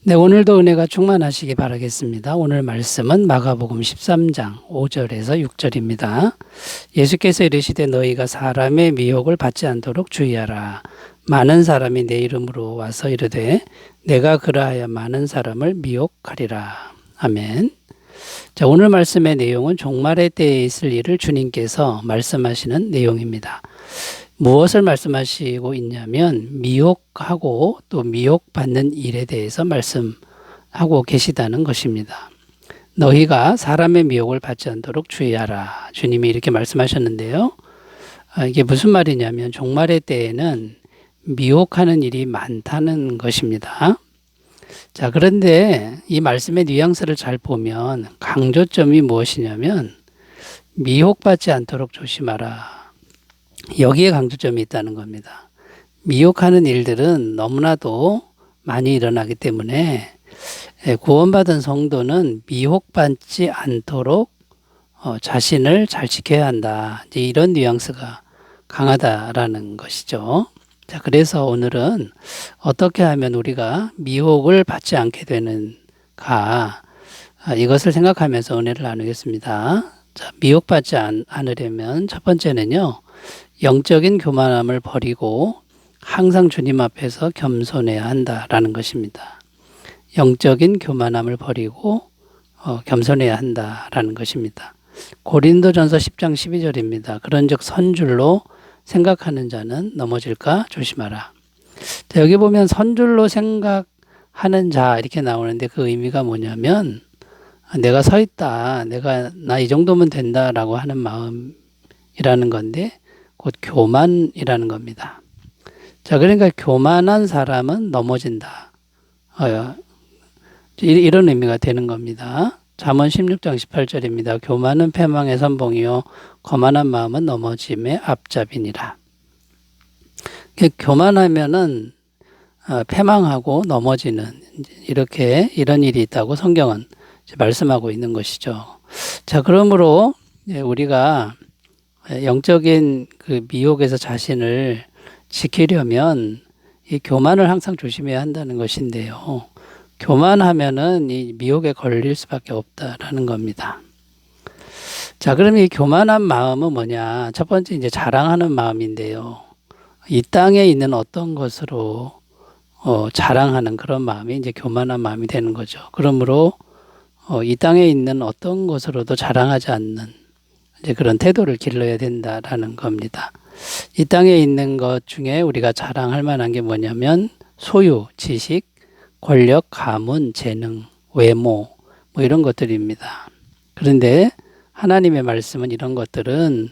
네, 오늘도 은혜가 충만하시기 바라겠습니다. 오늘 말씀은 마가복음 13장 5절에서 6절입니다. 예수께서 이르시되 너희가 사람의 미혹을 받지 않도록 주의하라. 많은 사람이 내 이름으로 와서 이르되 내가 그러하여 많은 사람을 미혹하리라. 아멘. 자, 오늘 말씀의 내용은 종말의 때에 있을 일을 주님께서 말씀하시는 내용입니다. 무엇을 말씀하시고 있냐면 미혹하고 또 미혹받는 일에 대해서 말씀하고 계시다는 것입니다. 너희가 사람의 미혹을 받지 않도록 주의하라. 주님이 이렇게 말씀하셨는데요. 이게 무슨 말이냐면 종말의 때에는 미혹하는 일이 많다는 것입니다. 자, 그런데 이 말씀의 뉘앙스를 잘 보면 강조점이 무엇이냐면 미혹받지 않도록 조심하라. 여기에 강조점이 있다는 겁니다. 미혹하는 일들은 너무나도 많이 일어나기 때문에 구원받은 성도는 미혹받지 않도록 자신을 잘 지켜야 한다. 이제 이런 뉘앙스가 강하다라는 것이죠. 자, 그래서 오늘은 어떻게 하면 우리가 미혹을 받지 않게 되는가, 이것을 생각하면서 은혜를 나누겠습니다. 자, 미혹받지 않으려면 첫 번째는요, 영적인 교만함을 버리고 항상 주님 앞에서 겸손해야 한다라는 것입니다. 영적인 교만함을 버리고 겸손해야 한다라는 것입니다. 고린도전서 10장 12절입니다. 그런즉 선줄로 생각하는 자는 넘어질까 조심하라. 자, 여기 보면 선줄로 생각하는 자 이렇게 나오는데 그 의미가 뭐냐면 내가 서 있다, 나 이 정도면 된다라고 하는 마음이라는 건데 곧 교만이라는 겁니다. 자, 그러니까 교만한 사람은 넘어진다. 이런 의미가 되는 겁니다. 잠언 16장 18절입니다. 교만은 패망의 선봉이요 거만한 마음은 넘어짐의 앞잡이니라. 교만하면은 패망하고 넘어지는 이런 일이 있다고 성경은 말씀하고 있는 것이죠. 자, 그러므로 우리가 영적인 그 미혹에서 자신을 지키려면 이 교만을 항상 조심해야 한다는 것인데요. 교만하면은 이 미혹에 걸릴 수밖에 없다라는 겁니다. 자, 그럼 이 교만한 마음은 뭐냐? 첫 번째 이제 자랑하는 마음인데요. 이 땅에 있는 어떤 것으로 자랑하는 그런 마음이 이제 교만한 마음이 되는 거죠. 그러므로 이 땅에 있는 어떤 것으로도 자랑하지 않는 이제 그런 태도를 길러야 된다라는 겁니다. 이 땅에 있는 것 중에 우리가 자랑할 만한 게 뭐냐면 소유, 지식, 권력, 가문, 재능, 외모 뭐 이런 것들입니다. 그런데 하나님의 말씀은 이런 것들은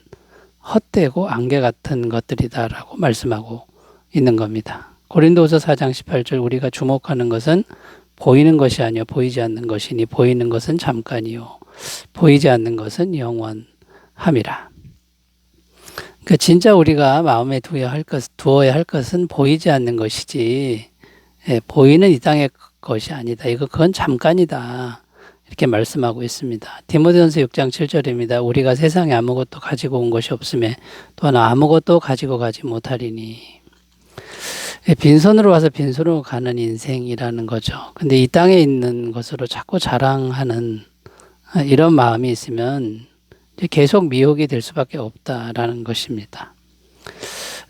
헛되고 안개 같은 것들이다라고 말씀하고 있는 겁니다. 고린도후서 4장 18절 우리가 주목하는 것은 보이는 것이 아니요 보이지 않는 것이니 보이는 것은 잠깐이요 보이지 않는 것은 영원함이라. 그러니까 진짜 우리가 마음에 두어야 할 것은 보이지 않는 것이지 보이는 이 땅의 것이 아니다. 그건 잠깐이다. 이렇게 말씀하고 있습니다. 디모데전서 6장 7절입니다. 우리가 세상에 아무것도 가지고 온 것이 없음에 또한 아무것도 가지고 가지 못하리니. 빈손으로 와서 빈손으로 가는 인생이라는 거죠. 근데 이 땅에 있는 것으로 자꾸 자랑하는 이런 마음이 있으면 계속 미혹이 될 수밖에 없다라는 것입니다.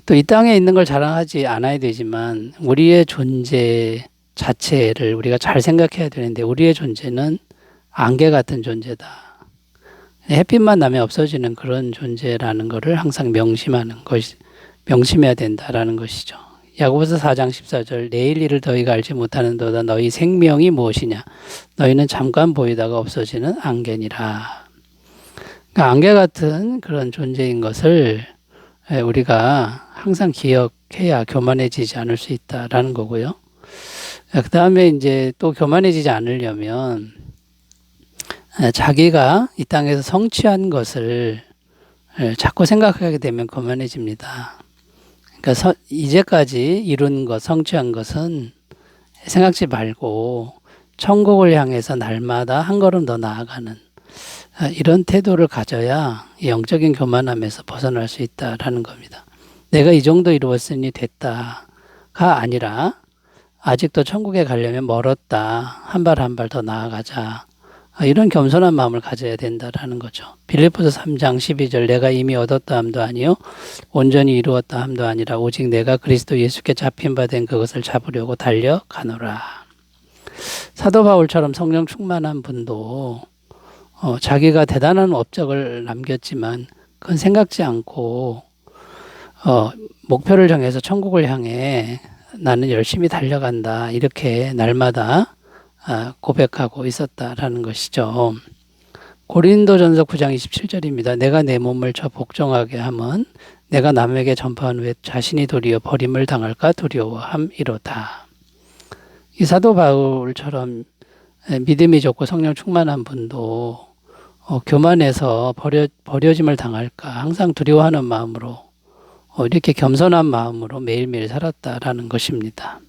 또 이 땅에 있는 걸 자랑하지 않아야 되지만 우리의 존재 자체를 우리가 잘 생각해야 되는데 우리의 존재는 안개 같은 존재다. 햇빛만 나면 없어지는 그런 존재라는 것을 항상 명심해야 된다라는 것이죠. 야고보서 4장 14절 내일 일을 너희가 알지 못하는도다 너희 생명이 무엇이냐 너희는 잠깐 보이다가 없어지는 안개니라. 그러니까 안개 같은 그런 존재인 것을 우리가 항상 기억해야 교만해지지 않을 수 있다라는 거고요. 그 다음에 이제 또 교만해지지 않으려면 자기가 이 땅에서 성취한 것을 자꾸 생각하게 되면 교만해집니다. 그러니까 이제까지 이룬 것, 성취한 것은 생각지 말고 천국을 향해서 날마다 한 걸음 더 나아가는 이런 태도를 가져야 영적인 교만함에서 벗어날 수 있다라는 겁니다. 내가 이 정도 이루었으니 됐다가 아니라 아직도 천국에 가려면 멀었다. 한 발 한 발 더 나아가자. 이런 겸손한 마음을 가져야 된다라는 거죠. 빌립보서 3장 12절 내가 이미 얻었다 함도 아니요 온전히 이루었다 함도 아니라 오직 내가 그리스도 예수께 잡힌 바 된 그것을 잡으려고 달려가노라. 사도 바울처럼 성령 충만한 분도 자기가 대단한 업적을 남겼지만 그건 생각지 않고 목표를 정해서 천국을 향해 나는 열심히 달려간다. 이렇게 날마다 고백하고 있었다라는 것이죠. 고린도전서 9장 27절입니다. 내가 내 몸을 저 복종하게 함은 내가 남에게 전파한 후에 자신이 도리어 버림을 당할까 두려워함이로다. 이 사도 바울처럼 믿음이 좋고 성령 충만한 분도 교만해서 버려짐을 당할까 항상 두려워하는 마음으로 이렇게 겸손한 마음으로 매일매일 살았다라는 것입니다.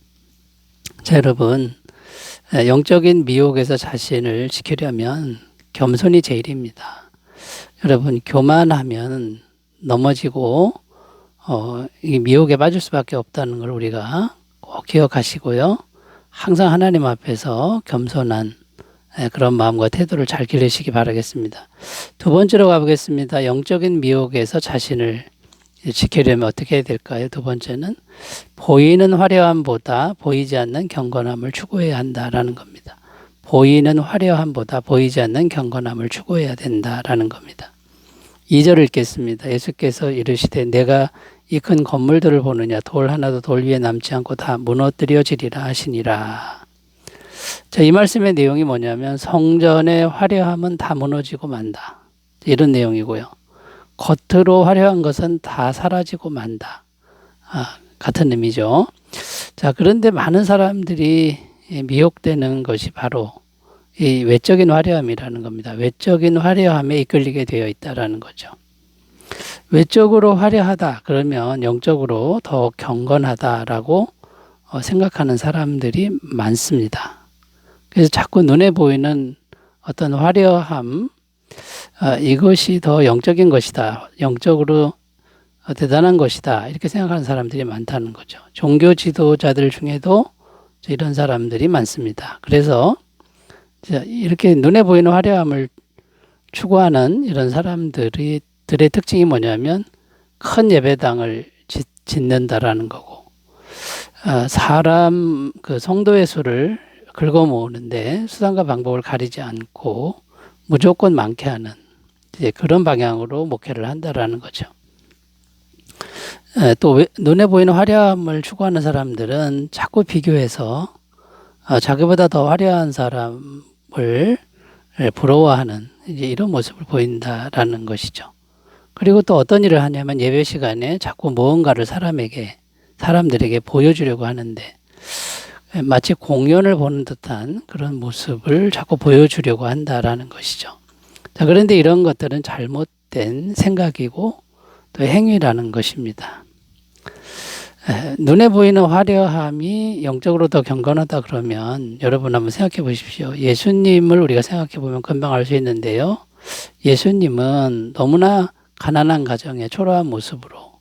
자, 여러분, 영적인 미혹에서 자신을 지키려면 겸손이 제일입니다. 여러분, 교만하면 넘어지고 이 미혹에 빠질 수밖에 없다는 걸 우리가 꼭 기억하시고요. 항상 하나님 앞에서 겸손한 그런 마음과 태도를 잘 기르시기 바라겠습니다. 두 번째로 가보겠습니다. 영적인 미혹에서 자신을 지키려면 어떻게 해야 될까요? 두 번째는 보이는 화려함보다 보이지 않는 경건함을 추구해야 한다라는 겁니다. 보이는 화려함보다 보이지 않는 경건함을 추구해야 된다라는 겁니다. 2절을 읽겠습니다. 예수께서 이르시되 내가 이 큰 건물들을 보느냐 돌 하나도 돌 위에 남지 않고 다 무너뜨려지리라 하시니라. 자, 이 말씀의 내용이 뭐냐면 성전의 화려함은 다 무너지고 만다. 이런 내용이고요. 겉으로 화려한 것은 다 사라지고 만다. 같은 의미죠. 자, 그런데 많은 사람들이 미혹되는 것이 바로 이 외적인 화려함이라는 겁니다. 외적인 화려함에 이끌리게 되어 있다라는 거죠. 외적으로 화려하다 그러면 영적으로 더 경건하다라고 생각하는 사람들이 많습니다. 그래서 자꾸 눈에 보이는 어떤 화려함, 이것이 더 영적인 것이다. 영적으로 대단한 것이다. 이렇게 생각하는 사람들이 많다는 거죠. 종교 지도자들 중에도 이런 사람들이 많습니다. 그래서 이렇게 눈에 보이는 화려함을 추구하는 이런 사람들의 특징이 뭐냐면 큰 예배당을 짓는다라는 거고, 사람 그 성도의 수를 긁어 모으는데 수단과 방법을 가리지 않고 무조건 많게 하는 그런 방향으로 목회를 한다라는 거죠. 또 눈에 보이는 화려함을 추구하는 사람들은 자꾸 비교해서 자기보다 더 화려한 사람을 부러워하는 이런 모습을 보인다라는 것이죠. 그리고 또 어떤 일을 하냐면 예배 시간에 자꾸 무언가를 사람들에게 보여주려고 하는데 마치 공연을 보는 듯한 그런 모습을 자꾸 보여주려고 한다라는 것이죠. 자, 그런데 이런 것들은 잘못된 생각이고 또 행위라는 것입니다. 눈에 보이는 화려함이 영적으로 더 경건하다 그러면 여러분 한번 생각해 보십시오. 예수님을 우리가 생각해 보면 금방 알 수 있는데요. 예수님은 너무나 가난한 가정의 초라한 모습으로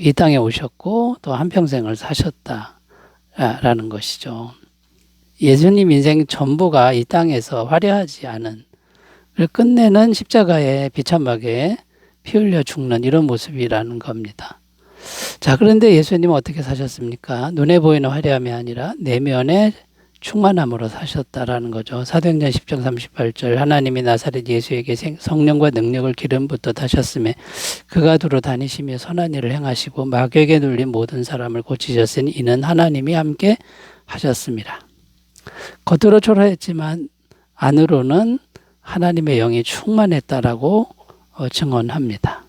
이 땅에 오셨고 또 한평생을 사셨다라는 것이죠. 예수님 인생 전부가 이 땅에서 화려하지 않은 끝내는 십자가에 비참하게 피 흘려 죽는 이런 모습이라는 겁니다. 자, 그런데 예수님은 어떻게 사셨습니까? 눈에 보이는 화려함이 아니라 내면의 충만함으로 사셨다라는 거죠. 사도행전 10장 38절 하나님이 나사렛 예수에게 성령과 능력을 기름부터 다셨음에 그가 두루 다니시며 선한 일을 행하시고 마귀에게 눌린 모든 사람을 고치셨으니 이는 하나님이 함께 하셨습니다. 겉으로 초라했지만 안으로는 하나님의 영이 충만했다라고 증언합니다.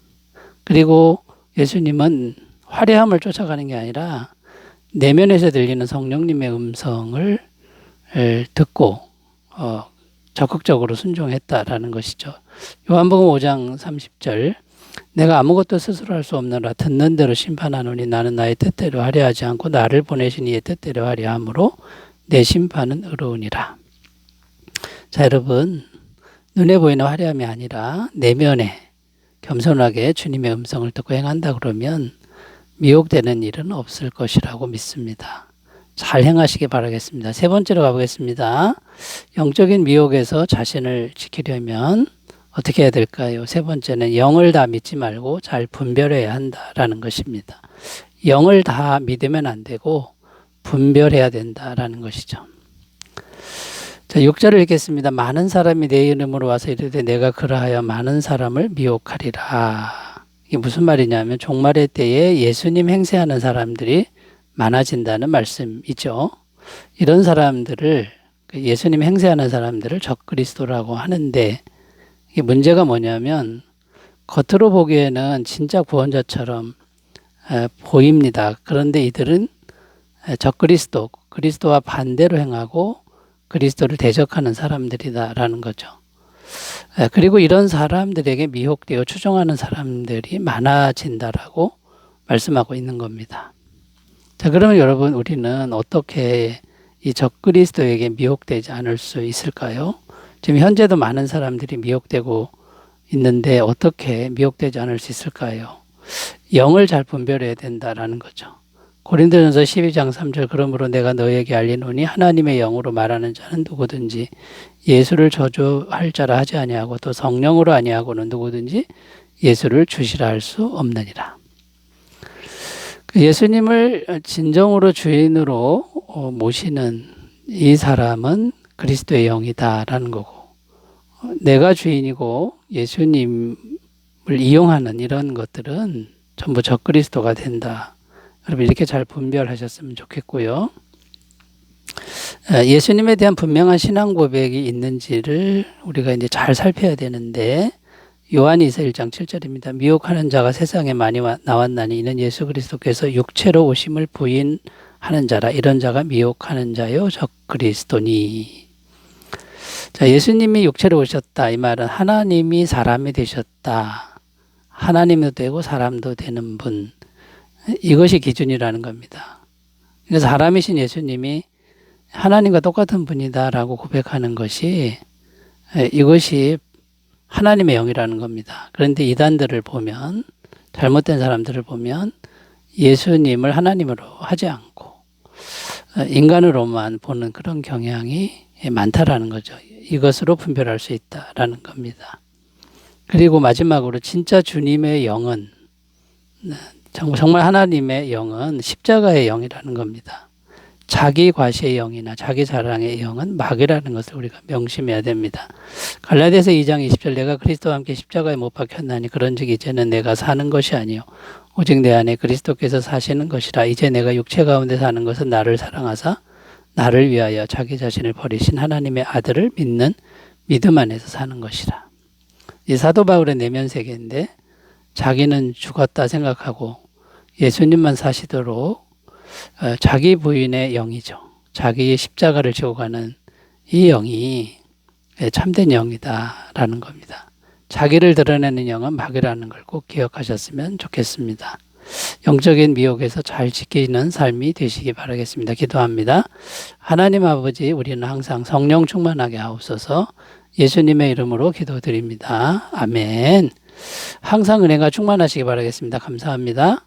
그리고 예수님은 화려함을 쫓아가는 게 아니라 내면에서 들리는 성령님의 음성을 듣고 적극적으로 순종했다라는 것이죠. 요한복음 5장 30절 내가 아무것도 스스로 할 수 없느라 듣는 대로 심판하노니 나는 나의 뜻대로 하려 하지 않고 나를 보내신 이의 뜻대로 하려 함으로 내 심판은 의로우니라. 자, 여러분, 눈에 보이는 화려함이 아니라 내면에 겸손하게 주님의 음성을 듣고 행한다 그러면 미혹되는 일은 없을 것이라고 믿습니다. 잘 행하시기 바라겠습니다. 세 번째로 가보겠습니다. 영적인 미혹에서 자신을 지키려면 어떻게 해야 될까요? 세 번째는 영을 다 믿지 말고 잘 분별해야 한다라는 것입니다. 영을 다 믿으면 안 되고 분별해야 된다라는 것이죠. 자, 6절을 읽겠습니다. 많은 사람이 내 이름으로 와서 이르되 내가 그러하여 많은 사람을 미혹하리라. 이게 무슨 말이냐면 종말의 때에 예수님 행세하는 사람들이 많아진다는 말씀이죠. 이런 사람들을, 예수님 행세하는 사람들을 적그리스도라고 하는데, 이게 문제가 뭐냐면 겉으로 보기에는 진짜 구원자처럼 보입니다. 그런데 이들은 적그리스도, 그리스도와 반대로 행하고 그리스도를 대적하는 사람들이다라는 거죠. 그리고 이런 사람들에게 미혹되어 추종하는 사람들이 많아진다라고 말씀하고 있는 겁니다. 자, 그러면 여러분, 우리는 어떻게 이 적그리스도에게 미혹되지 않을 수 있을까요? 지금 현재도 많은 사람들이 미혹되고 있는데 어떻게 미혹되지 않을 수 있을까요? 영을 잘 분별해야 된다라는 거죠. 고린도전서 12장 3절 그러므로 내가 너에게 알리노니 하나님의 영으로 말하는 자는 누구든지 예수를 저주할 자라 하지 아니하고 또 성령으로 아니하고는 누구든지 예수를 주시라 할 수 없느니라. 예수님을 진정으로 주인으로 모시는 이 사람은 그리스도의 영이다라는 거고, 내가 주인이고 예수님을 이용하는 이런 것들은 전부 적그리스도가 된다. 여러분 이렇게 잘 분별하셨으면 좋겠고요. 예수님에 대한 분명한 신앙 고백이 있는지를 우리가 이제 잘 살펴야 되는데, 요한이서 1장 7절입니다. 미혹하는 자가 세상에 많이 나왔나니 이는 예수 그리스도께서 육체로 오심을 부인하는 자라. 이런 자가 미혹하는 자요 적그리스도니. 자, 예수님이 육체로 오셨다. 이 말은 하나님이 사람이 되셨다. 하나님도 되고 사람도 되는 분. 이것이 기준이라는 겁니다. 그래서 사람이신 예수님이 하나님과 똑같은 분이다라고 고백하는 것이, 이것이 하나님의 영이라는 겁니다. 그런데 이단들을 보면, 잘못된 사람들을 보면 예수님을 하나님으로 하지 않고 인간으로만 보는 그런 경향이 많다라는 거죠. 이것으로 분별할 수 있다라는 겁니다. 그리고 마지막으로 진짜 주님의 영은, 정말 하나님의 영은 십자가의 영이라는 겁니다. 자기 과시의 영이나 자기 자랑의 영은 마귀라는 것을 우리가 명심해야 됩니다. 갈라디아서 2장 20절 내가 그리스도와 함께 십자가에 못 박혔나니 그런즉 이제는 내가 사는 것이 아니요 오직 내 안에 그리스도께서 사시는 것이라. 이제 내가 육체 가운데 사는 것은 나를 사랑하사 나를 위하여 자기 자신을 버리신 하나님의 아들을 믿는 믿음 안에서 사는 것이라. 이 사도 바울의 내면 세계인데, 자기는 죽었다 생각하고 예수님만 사시도록 자기 부인의 영이죠. 자기의 십자가를 지고 가는 이 영이 참된 영이다라는 겁니다. 자기를 드러내는 영은 마귀라는 걸 꼭 기억하셨으면 좋겠습니다. 영적인 미혹에서 잘 지키는 삶이 되시기 바라겠습니다. 기도합니다. 하나님 아버지, 우리는 항상 성령 충만하게 하옵소서. 예수님의 이름으로 기도드립니다. 아멘. 항상 은혜가 충만하시기 바라겠습니다. 감사합니다.